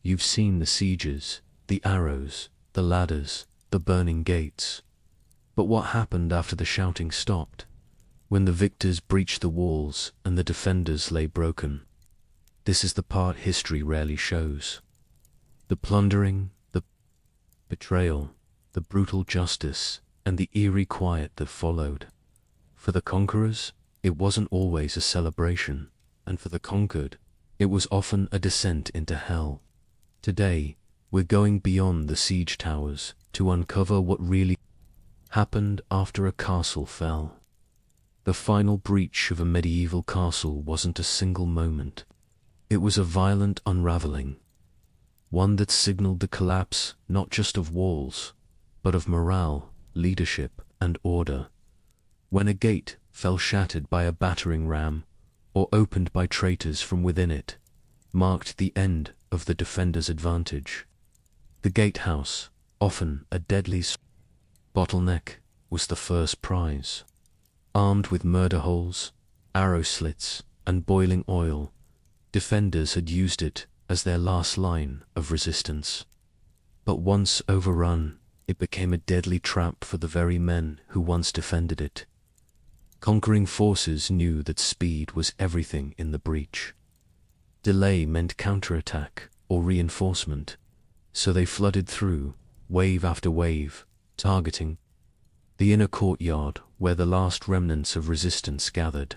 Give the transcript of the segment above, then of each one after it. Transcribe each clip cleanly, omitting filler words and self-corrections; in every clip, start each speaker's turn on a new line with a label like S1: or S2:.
S1: You've seen the sieges, the arrows, the ladders, the burning gates. But what happened after the shouting stopped? When the victors breached the walls and the defenders lay broken? This is the part history rarely shows. The plundering, the betrayal, the brutal justice, and the eerie quiet that followed. For the conquerors, it wasn't always a celebration, and for the conquered, it was often a descent into hell. Today, we're going beyond the siege towers to uncover what really happened after a castle fell. The final breach of a medieval castle wasn't a single moment. It was a violent unraveling, one that signaled the collapse not just of walls, but of morale, leadership, and order. When a gate fell shattered by a battering ram, or opened by traitors from within it, marked the end of the defender's advantage. The gatehouse, often a deadly bottleneck, was the first prize. Armed with murder holes, arrow slits, and boiling oil, defenders had used it as their last line of resistance. But once overrun, it became a deadly trap for the very men who once defended it. Conquering forces knew that speed was everything in the breach. Delay meant counterattack or reinforcement, so they flooded through, wave after wave, targeting the inner courtyard where the last remnants of resistance gathered.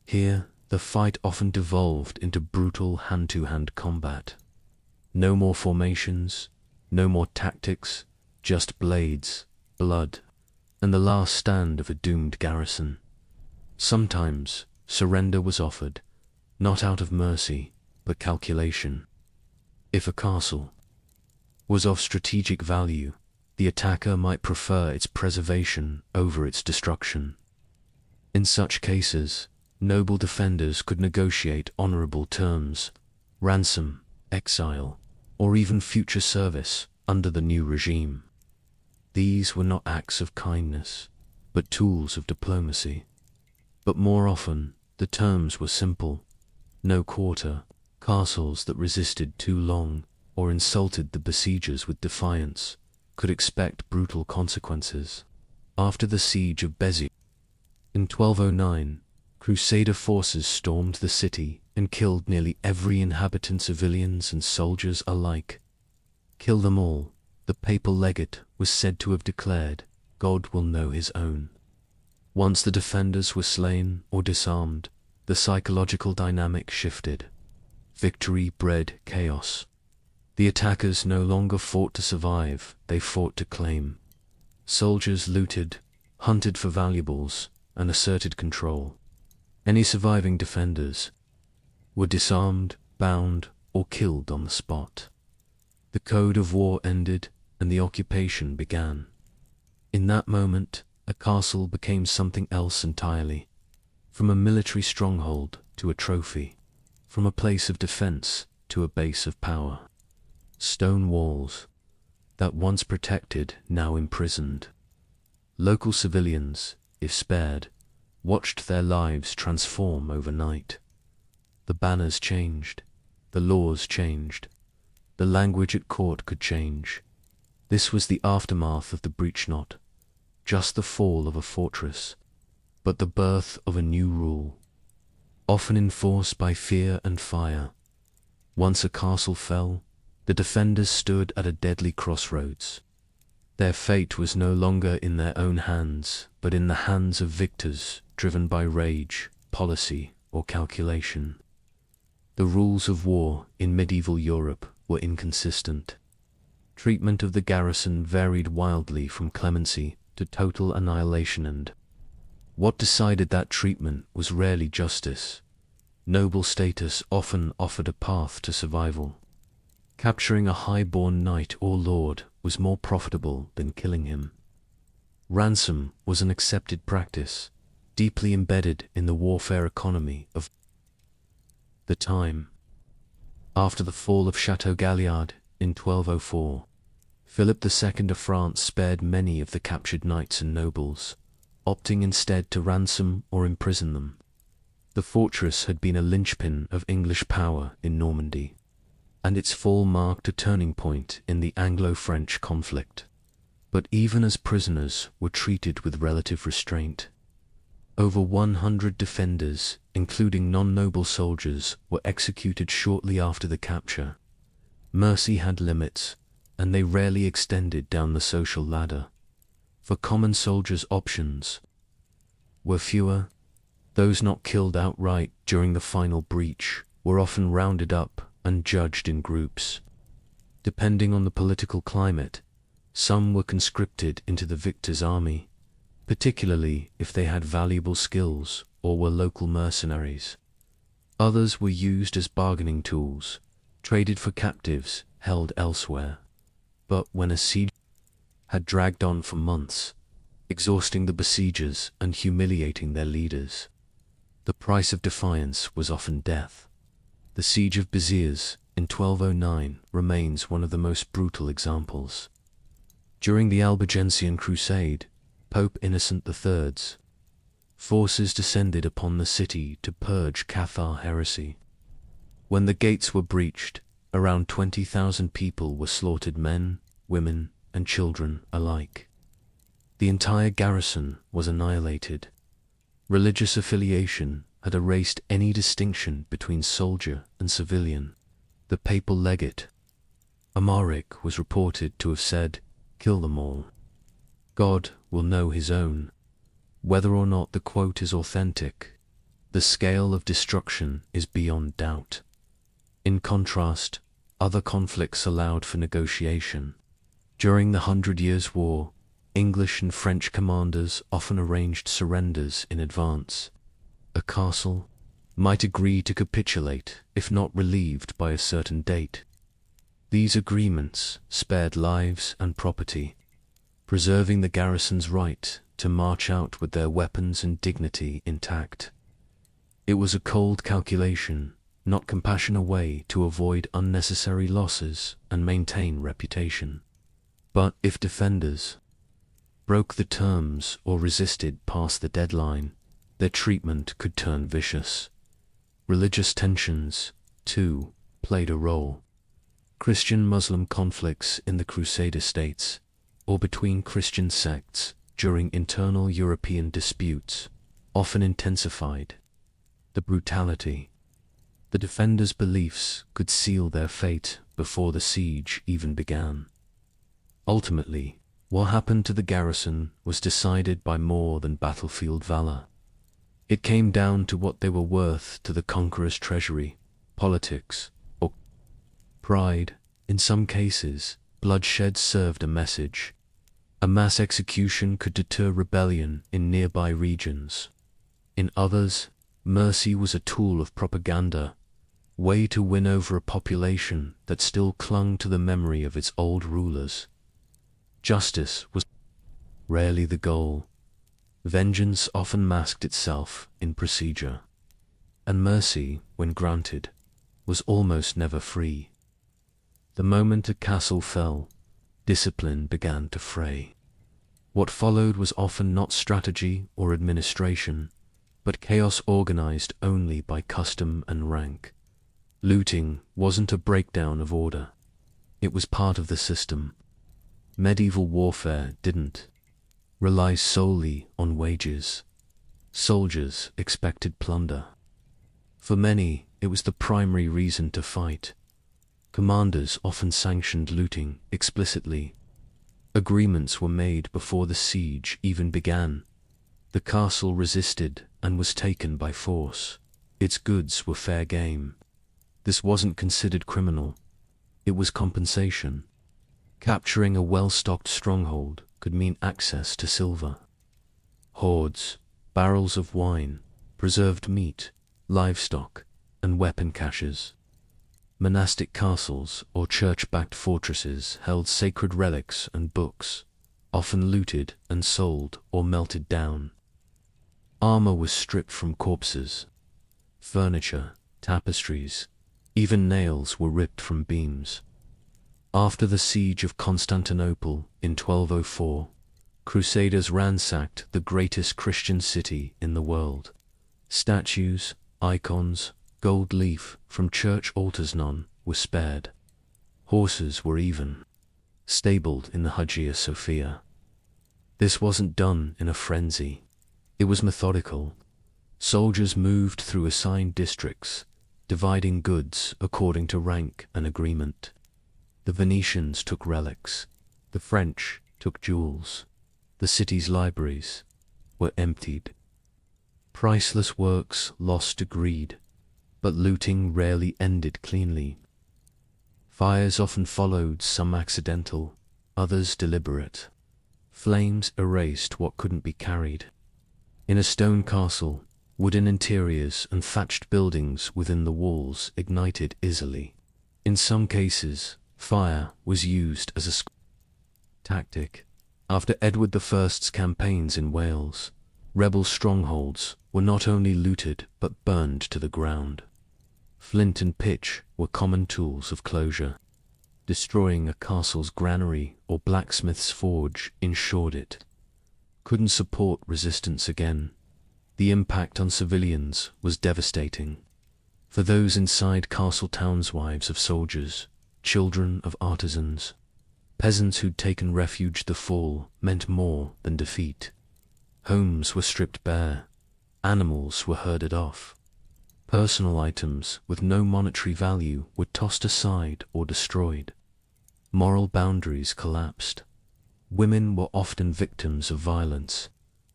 S1: Here, the fight often devolved into brutal hand-to-hand combat. No more formations, no more tactics, just blades, blood, and the last stand of a doomed garrison. Sometimes, surrender was offered, not out of mercy, but calculation. If a castle was of strategic value, the attacker might prefer its preservation over its destruction. In such cases, noble defenders could negotiate honorable terms, ransom, exile, or even future service under the new regime. These were not acts of kindness, but tools of diplomacy. But more often, the terms were simple: no quarter, castles that resisted too long or insulted the besiegers with defiance could expect brutal consequences. After the siege of Béziers in 1209, Crusader forces stormed the city and killed nearly every inhabitant, civilians and soldiers alike. "Kill them all," the papal legate was said to have declared, "God will know his own." Once the defenders were slain or disarmed, the psychological dynamic shifted. Victory bred chaos. The attackers no longer fought to survive, they fought to claim. Soldiers looted, hunted for valuables, and asserted control. Any surviving defenders were disarmed, bound, or killed on the spot. The code of war ended, and the occupation began. In that moment, a castle became something else entirely. From a military stronghold to a trophy, from a place of defense to a base of power. Stone walls, that once protected, now imprisoned. Local civilians, if spared, watched their lives transform overnight. The banners changed, the laws changed, the language at court could change. This was the aftermath of the breach, not just the fall of a fortress, but the birth of a new rule, often enforced by fear and fire. Once a castle fell, the defenders stood at a deadly crossroads. Their fate was no longer in their own hands, but in the hands of victors driven by rage, policy, or calculation. The rules of war in medieval Europe were inconsistent. Treatment of the garrison varied wildly from clemency to total annihilation, and what decided that treatment was rarely justice. Noble status often offered a path to survival. Capturing a high-born knight or lord was more profitable than killing him. Ransom was an accepted practice, deeply embedded in the warfare economy of the time. After the fall of Chateau Galliard in 1204, Philip II of France spared many of the captured knights and nobles, opting instead to ransom or imprison them. The fortress had been a linchpin of English power in Normandy. and its fall marked a turning point in the Anglo-French conflict. But even as prisoners were treated with relative restraint, over 100 defenders, including non-noble soldiers, were executed shortly after the capture. Mercy had limits, and they rarely extended down the social ladder. For common soldiers, options were fewer. Those not killed outright during the final breach were often rounded up and judged in groups. Depending on the political climate, some were conscripted into the victor's army, particularly if they had valuable skills or were local mercenaries. Others were used as bargaining tools, traded for captives held elsewhere. But when a siege had dragged on for months, exhausting the besiegers and humiliating their leaders, the price of defiance was often death. The siege of Béziers in 1209 remains one of the most brutal examples. During the Albigensian Crusade, Pope Innocent III's forces descended upon the city to purge Cathar heresy. When the gates were breached, around 20,000 people were slaughtered, men, women, and children alike. The entire garrison was annihilated. Religious affiliation had erased any distinction between soldier and civilian. The papal legate, Amaric, was reported to have said, "Kill them all. God will know his own." Whether or not the quote is authentic, the scale of destruction is beyond doubt. In contrast, other conflicts allowed for negotiation. During the 100 Years' War, English and French commanders often arranged surrenders in advance. A castle might agree to capitulate if not relieved by a certain date. These agreements spared lives and property, preserving the garrison's right to march out with their weapons and dignity intact. It was a cold calculation, not compassion, a way to avoid unnecessary losses and maintain reputation. But if defenders broke the terms or resisted past the deadline, their treatment could turn vicious. Religious tensions, too, played a role. Christian-Muslim conflicts in the Crusader states, or between Christian sects during internal European disputes, often intensified the brutality. The defenders' beliefs could seal their fate before the siege even began. Ultimately, what happened to the garrison was decided by more than battlefield valor. It came down to what they were worth to the conqueror's treasury, politics, or pride. In some cases, bloodshed served a message. A mass execution could deter rebellion in nearby regions. In others, mercy was a tool of propaganda, way to win over a population that still clung to the memory of its old rulers. Justice was rarely the goal. Vengeance often masked itself in procedure, and mercy, when granted, was almost never free. The moment a castle fell, discipline began to fray. What followed was often not strategy or administration, but chaos organized only by custom and rank. Looting wasn't a breakdown of order. It was part of the system. Medieval warfare didn't rely solely on wages. Soldiers expected plunder. For many, it was the primary reason to fight. Commanders often sanctioned looting explicitly. Agreements were made before the siege even began. The castle resisted and was taken by force. Its goods were fair game. This wasn't considered criminal. It was compensation. Capturing a well-stocked stronghold could mean access to silver, hoards, barrels of wine, preserved meat, livestock, and weapon caches. Monastic castles or church-backed fortresses held sacred relics and books, often looted and sold or melted down. Armor was stripped from corpses. Furniture, tapestries, even nails were ripped from beams. After the siege of Constantinople in 1204, Crusaders ransacked the greatest Christian city in the world. Statues, icons, gold leaf from church altars, none were spared. Horses were even stabled in the Hagia Sophia. This wasn't done in a frenzy. It was methodical. Soldiers moved through assigned districts, dividing goods according to rank and agreement. The Venetians took relics. The French took jewels. The city's libraries were emptied. Priceless works lost to greed, but looting rarely ended cleanly. Fires often followed, some accidental, others deliberate. Flames erased what couldn't be carried. In a stone castle, wooden interiors and thatched buildings within the walls ignited easily. In some cases, fire was used as a tactic. After Edward I's campaigns in Wales, rebel strongholds were not only looted but burned to the ground. Flint and pitch were common tools of closure. Destroying a castle's granary or blacksmith's forge ensured it couldn't support resistance again. The impact on civilians was devastating. For those inside castle towns, wives of soldiers, children of artisans, peasants who'd taken refuge, the fall meant more than defeat. Homes were stripped bare, animals were herded off. Personal items with no monetary value were tossed aside or destroyed. Moral boundaries collapsed. Women were often victims of violence.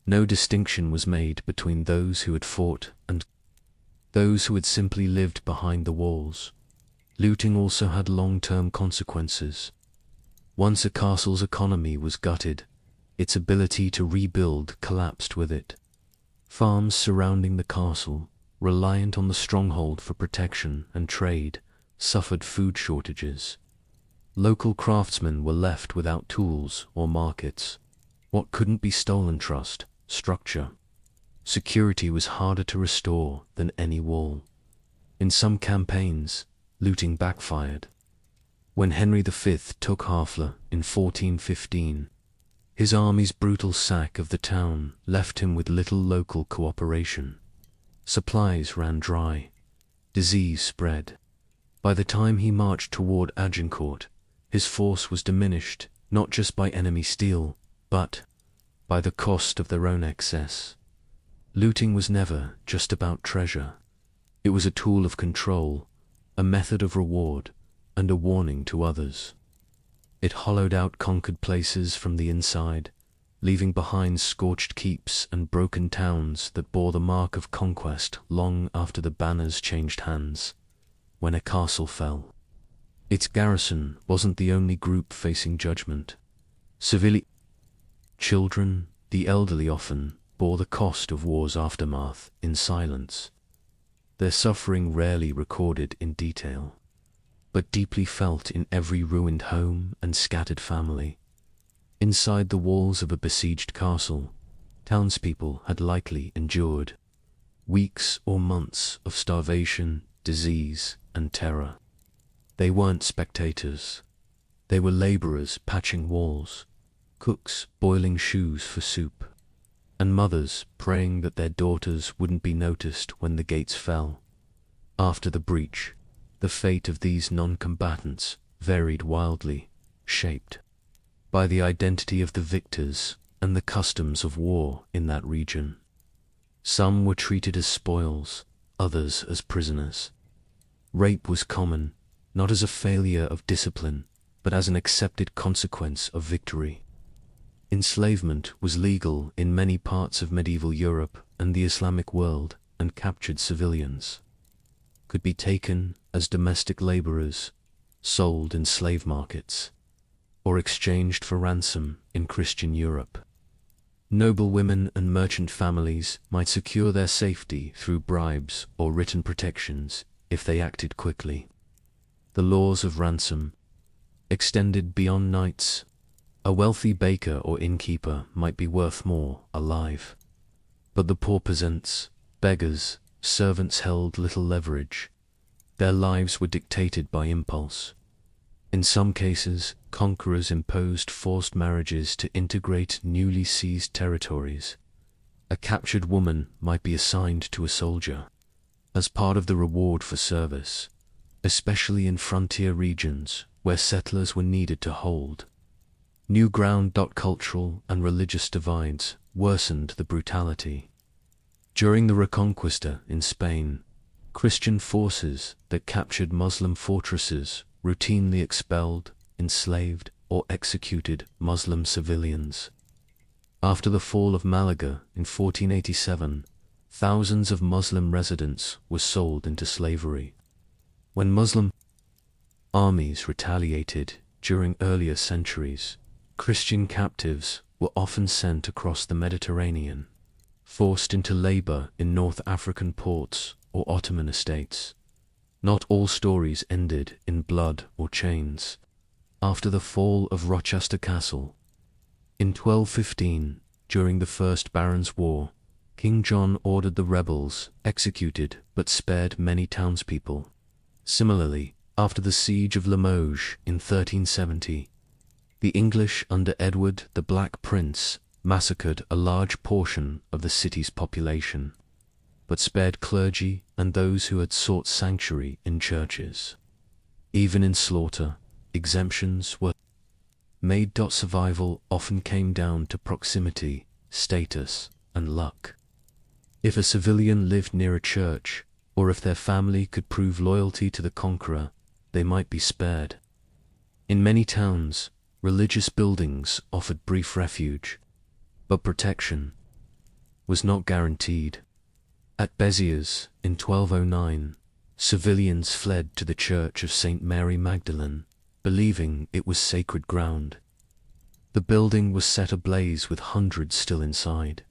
S1: No distinction was made between those who had fought and those who had simply lived behind the walls. Looting also had long-term consequences. Once a castle's economy was gutted, its ability to rebuild collapsed with it. Farms surrounding the castle, reliant on the stronghold for protection and trade, suffered food shortages. Local craftsmen were left without tools or markets. What couldn't be stolen? Trust, structure. Security was harder to restore than any wall. In some campaigns, looting backfired. When Henry V took Harfleur in 1415, his army's brutal sack of the town left him with little local cooperation. Supplies ran dry. Disease spread. By the time he marched toward Agincourt, his force was diminished not just by enemy steel, but by the cost of their own excess. Looting was never just about treasure. It was a tool of control, a method of reward, and a warning to others. It hollowed out conquered places from the inside, leaving behind scorched keeps and broken towns that bore the mark of conquest long after the banners changed hands. When a castle fell, its garrison wasn't the only group facing judgment. Civilian children, the elderly, often bore the cost of war's aftermath in silence. Their suffering rarely recorded in detail, but deeply felt in every ruined home and scattered family. Inside the walls of a besieged castle, townspeople had likely endured weeks or months of starvation, disease, and terror. They weren't spectators. They were laborers patching walls, cooks boiling shoes for soup, and mothers praying that their daughters wouldn't be noticed when the gates fell. After the breach, the fate of these non-combatants varied wildly, shaped by the identity of the victors and the customs of war in that region. Some were treated as spoils, others as prisoners. Rape was common, not as a failure of discipline, but as an accepted consequence of victory. Enslavement was legal in many parts of medieval Europe and the Islamic world, and captured civilians could be taken as domestic laborers, sold in slave markets, or exchanged for ransom in Christian Europe. Noble women and merchant families might secure their safety through bribes or written protections if they acted quickly. The laws of ransom extended beyond knights. A wealthy baker or innkeeper might be worth more alive. But the poor peasants, beggars, servants held little leverage. Their lives were dictated by impulse. In some cases, conquerors imposed forced marriages to integrate newly seized territories. A captured woman might be assigned to a soldier as part of the reward for service, especially in frontier regions where settlers were needed to hold new ground. Cultural and religious divides worsened the brutality. During the Reconquista in Spain, Christian forces that captured Muslim fortresses routinely expelled, enslaved, or executed Muslim civilians. After the fall of Malaga in 1487, thousands of Muslim residents were sold into slavery. When Muslim armies retaliated during earlier centuries, Christian captives were often sent across the Mediterranean, forced into labor in North African ports or Ottoman estates. Not all stories ended in blood or chains. After the fall of Rochester Castle in 1215, during the First Barons' War, King John ordered the rebels executed but spared many townspeople. Similarly, after the siege of Limoges in 1370, the English under Edward the Black Prince massacred a large portion of the city's population, but spared clergy and those who had sought sanctuary in churches. Even in slaughter, exemptions were made. Survival often came down to proximity, status, and luck. If a civilian lived near a church, or if their family could prove loyalty to the conqueror, they might be spared. In many towns, religious buildings offered brief refuge, but protection was not guaranteed. At Béziers in 1209, civilians fled to the Church of St. Mary Magdalene, believing it was sacred ground. The building was set ablaze with hundreds still inside.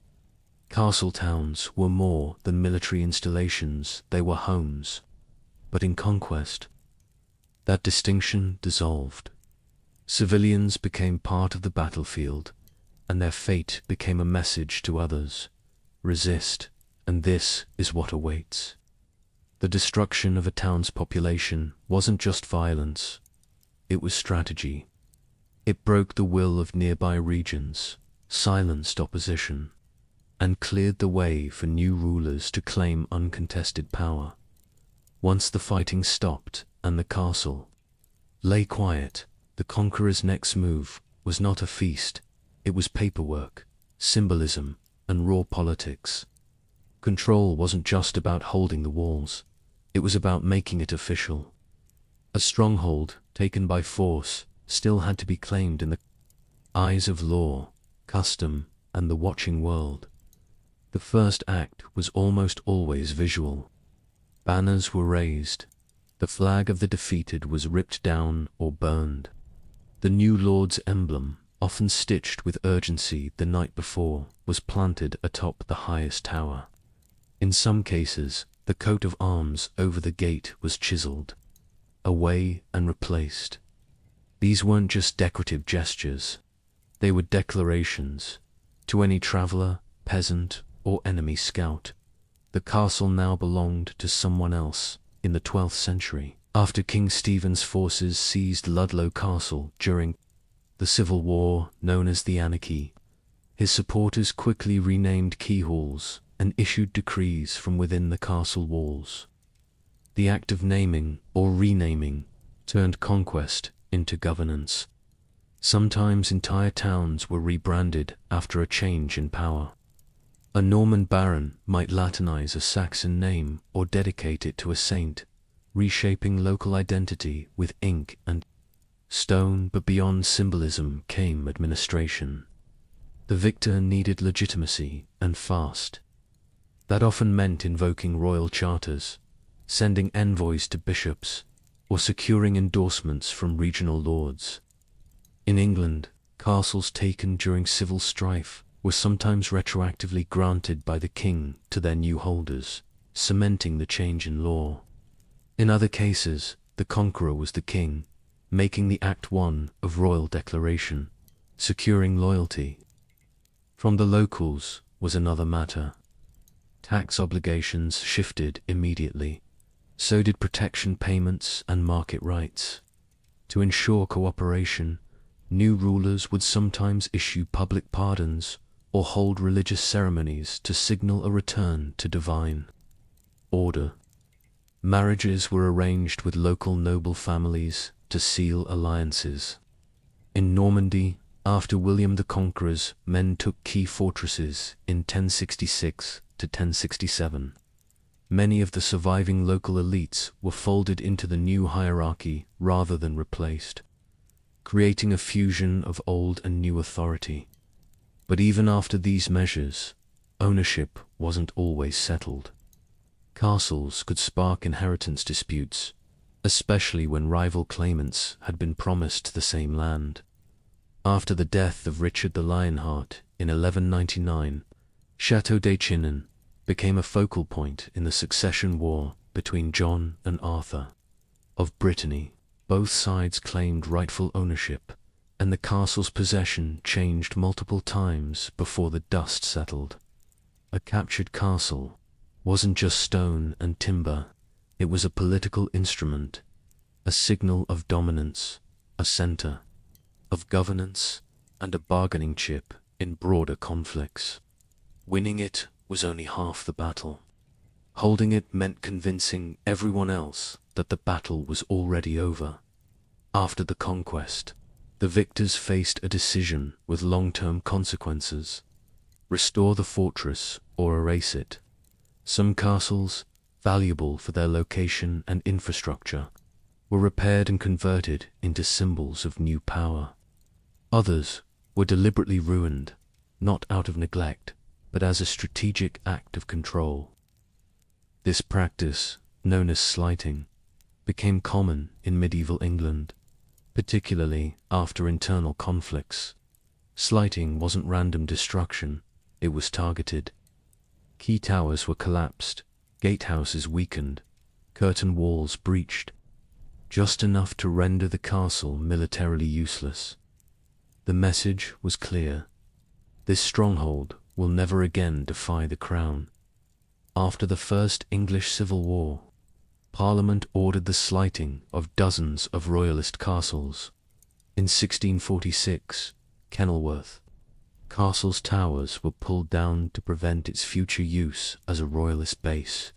S1: Castle towns were more than military installations, they were homes. But in Conquest, that distinction dissolved. Civilians became part of the battlefield, and their fate became a message to others. Resist, and this is what awaits. The destruction of a town's population wasn't just violence, it was strategy. It broke the will of nearby regions, silenced opposition, and cleared the way for new rulers to claim uncontested power. Once the fighting stopped and the castle lay quiet, the conqueror's next move was not a feast, it was paperwork, symbolism, and raw politics. Control wasn't just about holding the walls, it was about making it official. A stronghold, taken by force, still had to be claimed in the eyes of law, custom, and the watching world. The first act was almost always visual. Banners were raised, the flag of the defeated was ripped down or burned. The new lord's emblem, often stitched with urgency the night before, was planted atop the highest tower. In some cases, the coat of arms over the gate was chiseled away and replaced. These weren't just decorative gestures, they were declarations. To any traveler, peasant, or enemy scout, the castle now belonged to someone else. In the 12th century, after King Stephen's forces seized Ludlow Castle during the Civil War known as the Anarchy, his supporters quickly renamed keyholes and issued decrees from within the castle walls. The act of naming or renaming turned conquest into governance. Sometimes entire towns were rebranded after a change in power. A Norman baron might Latinize a Saxon name or dedicate it to a saint, reshaping local identity with ink and stone. But beyond symbolism came administration. The victor needed legitimacy and fast. That often meant invoking royal charters, sending envoys to bishops, or securing endorsements from regional lords. In England, castles taken during civil strife were sometimes retroactively granted by the king to their new holders, cementing the change in law. In other cases, the conqueror was the king, making the act one of royal declaration, securing loyalty. From the locals was another matter. Tax obligations shifted immediately, so did protection payments and market rights. To ensure cooperation, new rulers would sometimes issue public pardons or hold religious ceremonies to signal a return to divine order. Marriages were arranged with local noble families, to seal alliances. In Normandy, after William the Conqueror's men took key fortresses in 1066 to 1067, many of the surviving local elites were folded into the new hierarchy rather than replaced, creating a fusion of old and new authority. But even after these measures, ownership wasn't always settled. Castles could spark inheritance disputes, especially when rival claimants had been promised the same land. After the death of Richard the Lionheart in 1199, Château de Chinon became a focal point in the succession war between John and Arthur of Brittany. Both sides claimed rightful ownership, and the castle's possession changed multiple times before the dust settled. A captured castle wasn't just stone and timber, it was a political instrument, a signal of dominance, a center of governance, and a bargaining chip in broader conflicts. Winning it was only half the battle. Holding it meant convincing everyone else that the battle was already over. After the conquest, the victors faced a decision with long-term consequences: restore the fortress or erase it. Some castles, valuable for their location and infrastructure, were repaired and converted into symbols of new power. Others were deliberately ruined, not out of neglect, but as a strategic act of control. This practice, known as slighting, became common in medieval England, particularly after internal conflicts. Slighting wasn't random destruction, it was targeted. Key towers were collapsed, gatehouses weakened, curtain walls breached, just enough to render the castle militarily useless. The message was clear: this stronghold will never again defy the crown. After the First English Civil War, Parliament ordered the slighting of dozens of royalist castles. In 1646, Kenilworth Castle's towers were pulled down to prevent its future use as a royalist base.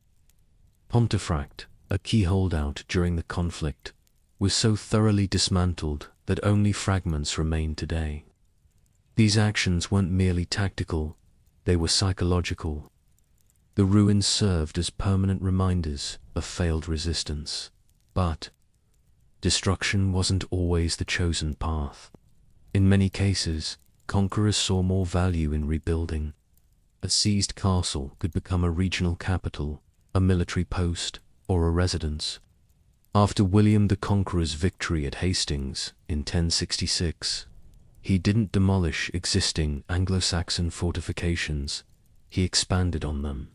S1: Pontefract, a key holdout during the conflict, was so thoroughly dismantled that only fragments remain today. These actions weren't merely tactical, they were psychological. The ruins served as permanent reminders of failed resistance. But destruction wasn't always the chosen path. In many cases, conquerors saw more value in rebuilding. A seized castle could become a regional capital, a military post, or a residence. After William the Conqueror's victory at Hastings in 1066, he didn't demolish existing Anglo-Saxon fortifications, he expanded on them.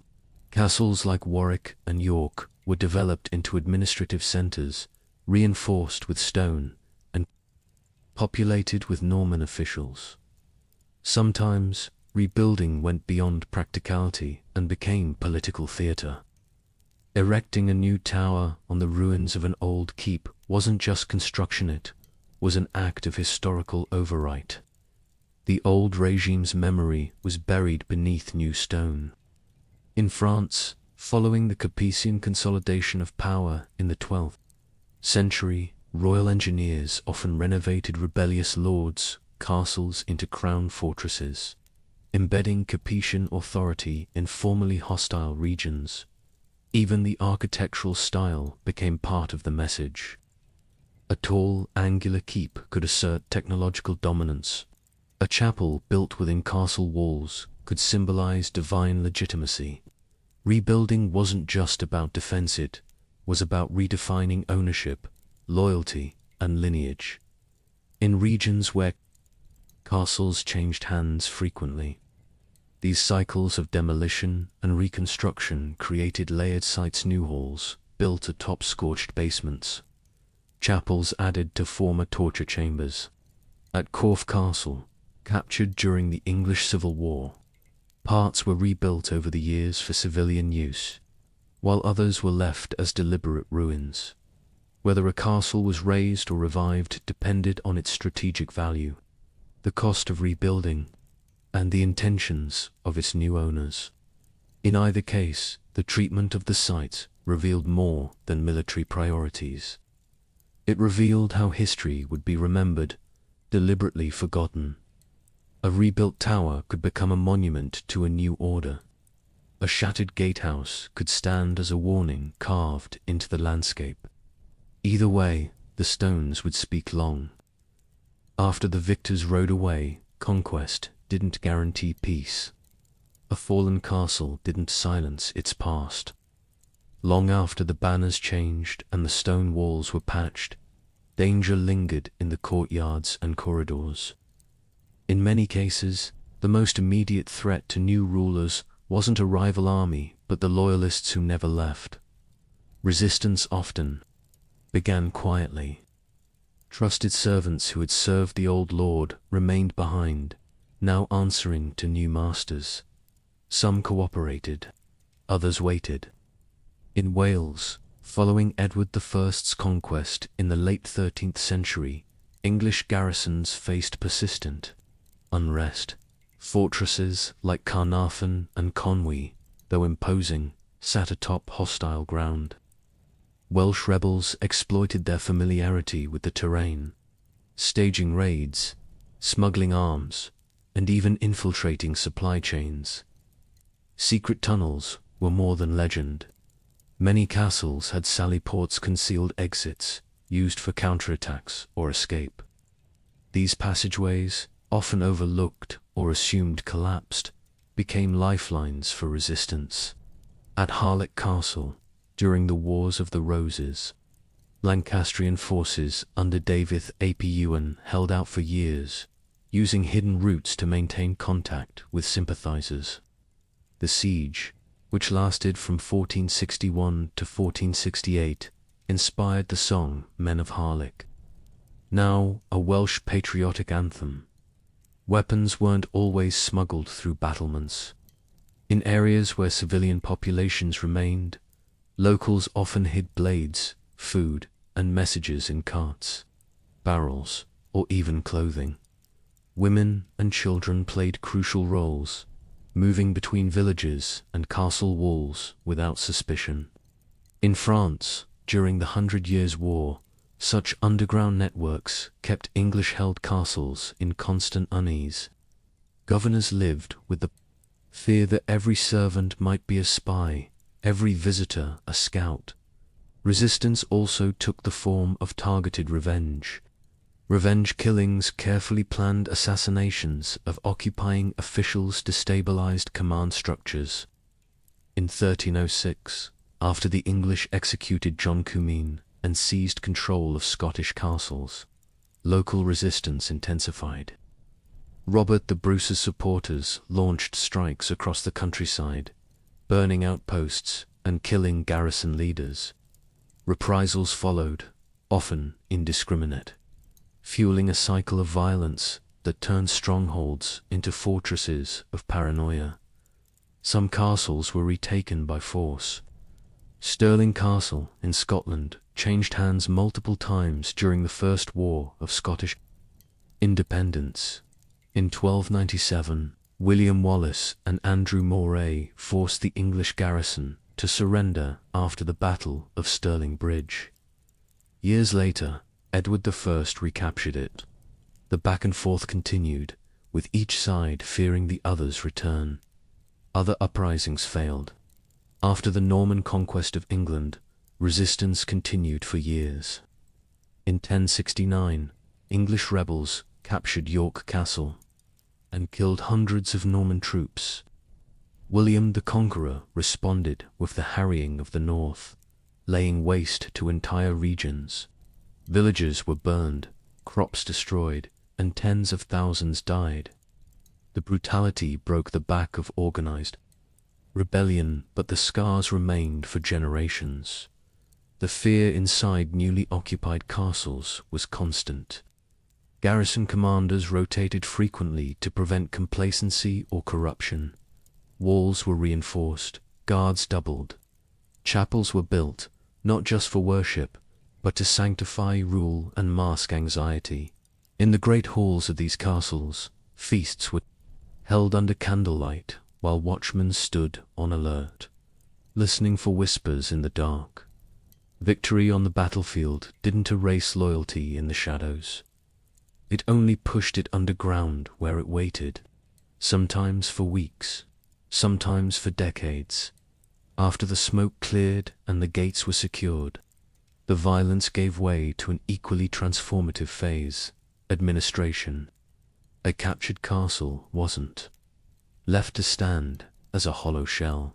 S1: Castles like Warwick and York were developed into administrative centers, reinforced with stone, and populated with Norman officials. Sometimes, rebuilding went beyond practicality and became political theater. Erecting a new tower on the ruins of an old keep wasn't just construction, it was an act of historical overwrite. The old regime's memory was buried beneath new stone. In France, following the Capetian consolidation of power in the 12th century, royal engineers often renovated rebellious lords' castles into crown fortresses, embedding Capetian authority in formerly hostile regions. Even the architectural style became part of the message. A tall, angular keep could assert technological dominance. A chapel built within castle walls could symbolize divine legitimacy. Rebuilding wasn't just about defense, it was about redefining ownership, loyalty, and lineage. In regions where castles changed hands frequently, these cycles of demolition and reconstruction created layered sites: new halls built atop scorched basements, chapels added to former torture chambers. At Corfe Castle, captured during the English Civil War, parts were rebuilt over the years for civilian use, while others were left as deliberate ruins. Whether a castle was razed or revived depended on its strategic value, the cost of rebuilding, and the intentions of its new owners. In either case, the treatment of the site revealed more than military priorities. It revealed how history would be remembered, deliberately forgotten. A rebuilt tower could become a monument to a new order. A shattered gatehouse could stand as a warning carved into the landscape. Either way, the stones would speak long. After the victors rode away, conquest didn't guarantee peace. A fallen castle didn't silence its past. Long after the banners changed and the stone walls were patched, danger lingered in the courtyards and corridors. In many cases, the most immediate threat to new rulers wasn't a rival army, but the loyalists who never left. Resistance often began quietly. Trusted servants who had served the old lord remained behind, now answering to new masters. Some cooperated, others waited. In Wales, following Edward I's conquest in the late 13th century, English garrisons faced persistent unrest. Fortresses like Carnarvon and Conwy, though imposing, sat atop hostile ground. Welsh rebels exploited their familiarity with the terrain, staging raids, smuggling arms, and even infiltrating supply chains. Secret tunnels were more than legend. Many castles had sally ports, concealed exits, used for counterattacks or escape. These passageways, often overlooked or assumed collapsed, became lifelines for resistance. At Harlech Castle, during the Wars of the Roses, Lancastrian forces under David ap Ewan held out for years, using hidden routes to maintain contact with sympathizers. The siege, which lasted from 1461 to 1468, inspired the song Men of Harlech, now a Welsh patriotic anthem. Weapons weren't always smuggled through battlements. In areas where civilian populations remained, locals often hid blades, food, and messages in carts, barrels, or even clothing. Women and children played crucial roles, moving between villages and castle walls without suspicion. In France, during the 100 Years' War, such underground networks kept English-held castles in constant unease. Governors lived with the fear that every servant might be a spy, every visitor a scout. Resistance also took the form of targeted revenge. Revenge killings, carefully planned assassinations of occupying officials destabilized command structures. In 1306, after the English executed John Comyn and seized control of Scottish castles, local resistance intensified. Robert the Bruce's supporters launched strikes across the countryside, burning outposts and killing garrison leaders. Reprisals followed, often indiscriminate, fueling a cycle of violence that turned strongholds into fortresses of paranoia. Some castles were retaken by force. Stirling Castle in Scotland changed hands multiple times during the First War of Scottish Independence. In 1297, William Wallace and Andrew Moray forced the English garrison to surrender after the Battle of Stirling Bridge. Years later, Edward I recaptured it. The back and forth continued, with each side fearing the other's return. Other uprisings failed. After the Norman conquest of England, resistance continued for years. In 1069, English rebels captured York Castle and killed hundreds of Norman troops. William the Conqueror responded with the harrying of the north, laying waste to entire regions. Villages were burned, crops destroyed, and tens of thousands died. The brutality broke the back of organized rebellion, but the scars remained for generations. The fear inside newly occupied castles was constant. Garrison commanders rotated frequently to prevent complacency or corruption. Walls were reinforced, guards doubled. Chapels were built, not just for worship, but to sanctify rule and mask anxiety. In the great halls of these castles, feasts were held under candlelight while watchmen stood on alert, listening for whispers in the dark. Victory on the battlefield didn't erase loyalty in the shadows. It only pushed it underground where it waited, sometimes for weeks, sometimes for decades. After the smoke cleared and the gates were secured, the violence gave way to an equally transformative phase: administration. A captured castle wasn't left to stand as a hollow shell.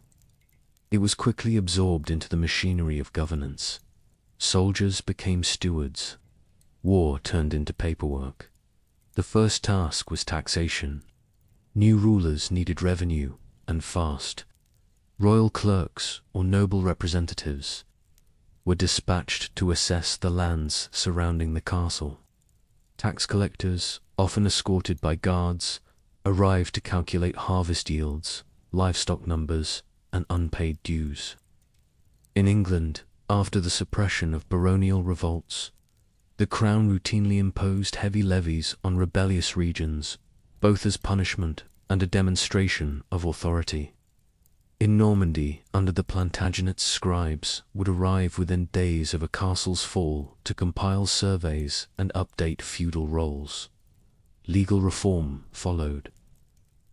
S1: It was quickly absorbed into the machinery of governance. Soldiers became stewards. War turned into paperwork. The first task was taxation. New rulers needed revenue, and fast. Royal clerks, or noble representatives, were dispatched to assess the lands surrounding the castle. Tax collectors, often escorted by guards, arrived to calculate harvest yields, livestock numbers, and unpaid dues. In England, after the suppression of baronial revolts, the crown routinely imposed heavy levies on rebellious regions, both as punishment and a demonstration of authority. In Normandy, under the Plantagenets, scribes would arrive within days of a castle's fall to compile surveys and update feudal rolls. Legal reform followed.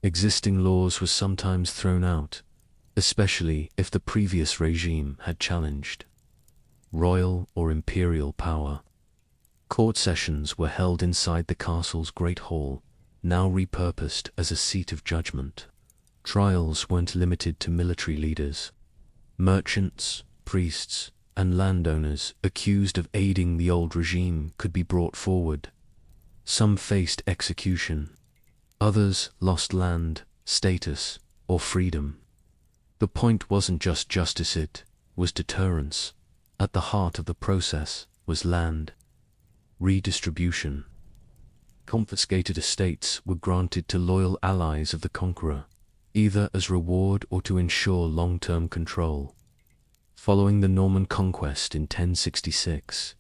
S1: Existing laws were sometimes thrown out, especially if the previous regime had challenged royal or imperial power. Court sessions were held inside the castle's great hall, now repurposed as a seat of judgment. Trials weren't limited to military leaders. Merchants, priests, and landowners accused of aiding the old regime could be brought forward. Some faced execution. Others lost land, status, or freedom. The point wasn't just justice, it was deterrence. At the heart of the process was land redistribution. Confiscated estates were granted to loyal allies of the conqueror, either as reward or to ensure long-term control. Following the Norman conquest in 1066,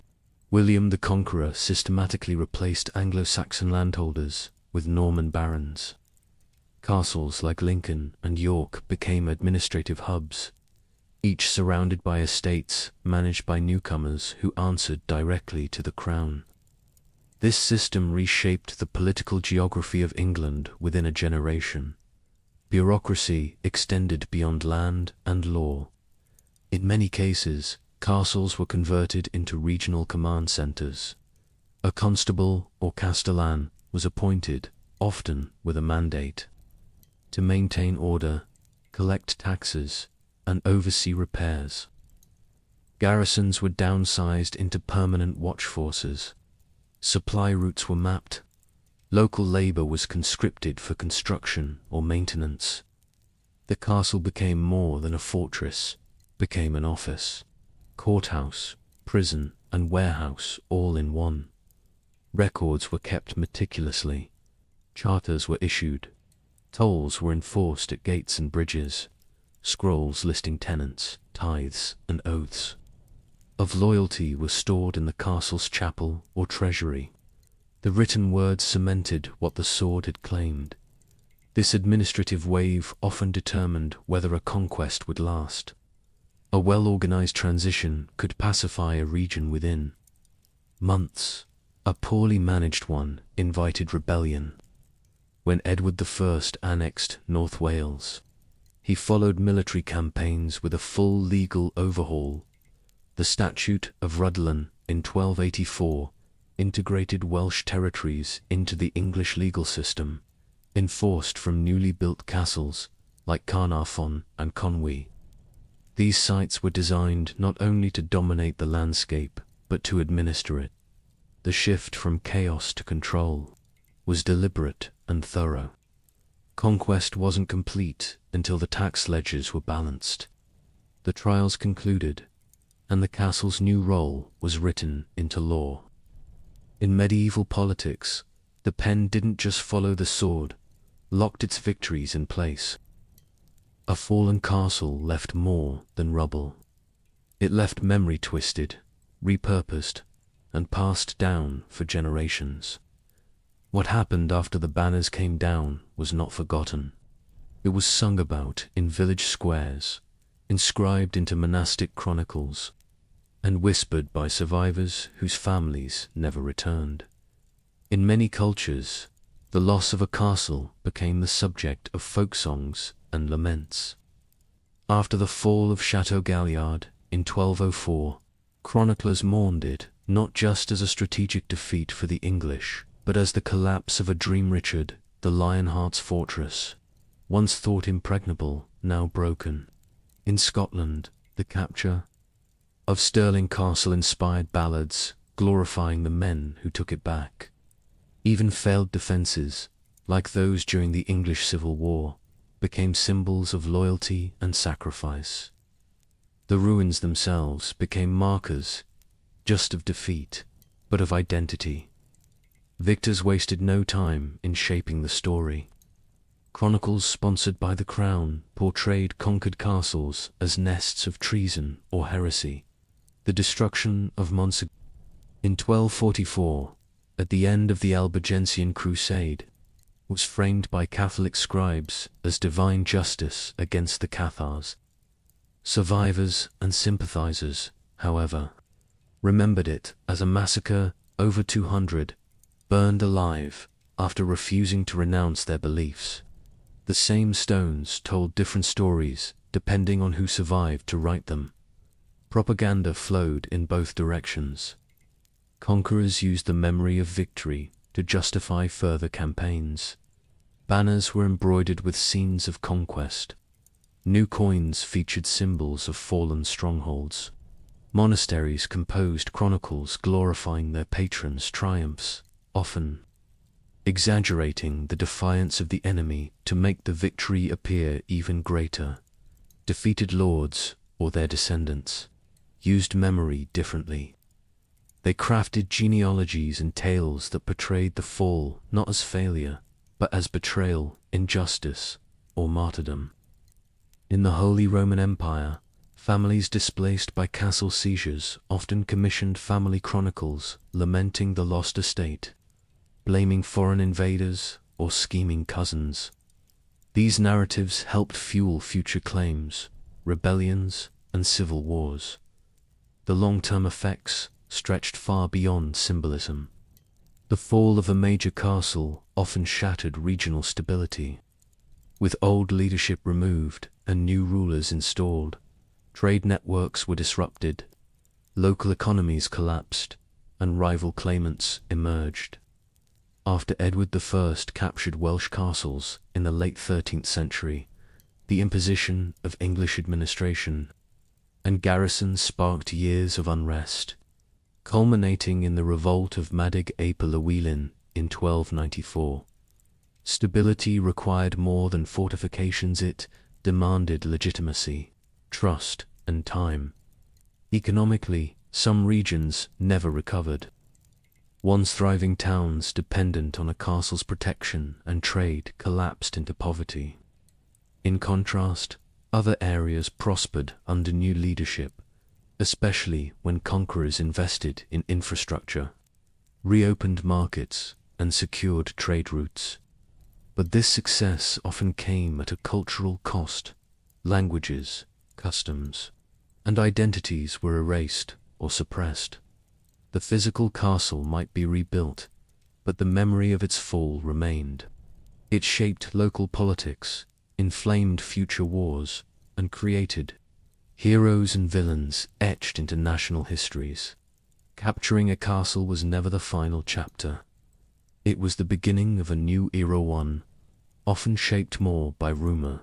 S1: William the Conqueror systematically replaced Anglo-Saxon landholders with Norman barons. Castles like Lincoln and York became administrative hubs, each surrounded by estates managed by newcomers who answered directly to the crown. This system reshaped the political geography of England within a generation. Bureaucracy extended beyond land and law. In many cases, castles were converted into regional command centers. A constable or castellan was appointed, often with a mandate, to maintain order, collect taxes, and oversee repairs. Garrisons were downsized into permanent watch forces. Supply routes were mapped. Local labor was conscripted for construction or maintenance. The castle became more than a fortress, became an office, courthouse, prison, and warehouse all in one. Records were kept meticulously. Charters were issued. Tolls were enforced at gates and bridges. Scrolls listing tenants, tithes, and oaths of loyalty were stored in the castle's chapel or treasury. The written words cemented what the sword had claimed. This administrative wave often determined whether a conquest would last. A well-organized transition could pacify a region within months. A poorly managed one invited rebellion. When Edward I annexed North Wales, he followed military campaigns with a full legal overhaul. The Statute of Rhuddlan in 1284 integrated Welsh territories into the English legal system, enforced from newly built castles like Caernarfon and Conwy. These sites were designed not only to dominate the landscape, but to administer it. The shift from chaos to control was deliberate and thorough. Conquest wasn't complete until the tax ledgers were balanced. The trials concluded, and the castle's new role was written into law. In medieval politics, the pen didn't just follow the sword, locked its victories in place. A fallen castle left more than rubble. It left memory twisted, repurposed, and passed down for generations. What happened after the banners came down was not forgotten. It was sung about in village squares, inscribed into monastic chronicles. and whispered by survivors whose families never returned. In many cultures, the loss of a castle became the subject of folk songs and laments. After the fall of Chateau Galliard in 1204, chroniclers mourned it not just as a strategic defeat for the English, but as the collapse of a dream. Richard, the Lionheart's fortress, once thought impregnable, now broken. In Scotland, the capture of Stirling Castle inspired ballads glorifying the men who took it back. Even failed defences, like those during the English Civil War, became symbols of loyalty and sacrifice. The ruins themselves became markers, just of defeat, but of identity. Victors wasted no time in shaping the story. Chronicles sponsored by the Crown portrayed conquered castles as nests of treason or heresy. The destruction of Montsegur in 1244, at the end of the Albigensian Crusade, was framed by Catholic scribes as divine justice against the Cathars. Survivors and sympathizers, however, remembered it as a massacre. Over 200 burned alive after refusing to renounce their beliefs. The same stones told different stories depending on who survived to write them. Propaganda flowed in both directions. Conquerors used the memory of victory to justify further campaigns. Banners were embroidered with scenes of conquest. New coins featured symbols of fallen strongholds. Monasteries composed chronicles glorifying their patrons' triumphs, often exaggerating the defiance of the enemy to make the victory appear even greater. Defeated lords, or their descendants, used memory differently. They crafted genealogies and tales that portrayed the fall not as failure, but as betrayal, injustice, or martyrdom. In the Holy Roman Empire, families displaced by castle seizures often commissioned family chronicles lamenting the lost estate, blaming foreign invaders or scheming cousins. These narratives helped fuel future claims, rebellions, and civil wars. The long-term effects stretched far beyond symbolism. The fall of a major castle often shattered regional stability. With old leadership removed and new rulers installed, trade networks were disrupted, local economies collapsed, and rival claimants emerged. After Edward I captured Welsh castles in the late 13th century, the imposition of English administration and garrisons sparked years of unrest, culminating in the revolt of Madig ap Llywelyn in 1294. Stability required more than fortifications. It demanded legitimacy, trust, and time. Economically, some regions never recovered. Once thriving towns dependent on a castle's protection and trade collapsed into poverty. In contrast, other areas prospered under new leadership, especially when conquerors invested in infrastructure, reopened markets, and secured trade routes. But this success often came at a cultural cost. Languages, customs, and identities were erased or suppressed. The physical castle might be rebuilt, but the memory of its fall remained. It shaped local politics, inflamed future wars, and created heroes and villains etched into national histories. Capturing a castle was never the final chapter. It was the beginning of a new era, one often shaped more by rumor,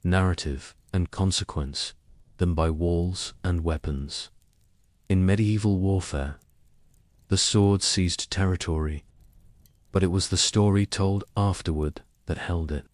S1: narrative, and consequence than by walls and weapons. In medieval warfare, the sword seized territory, but it was the story told afterward that held it.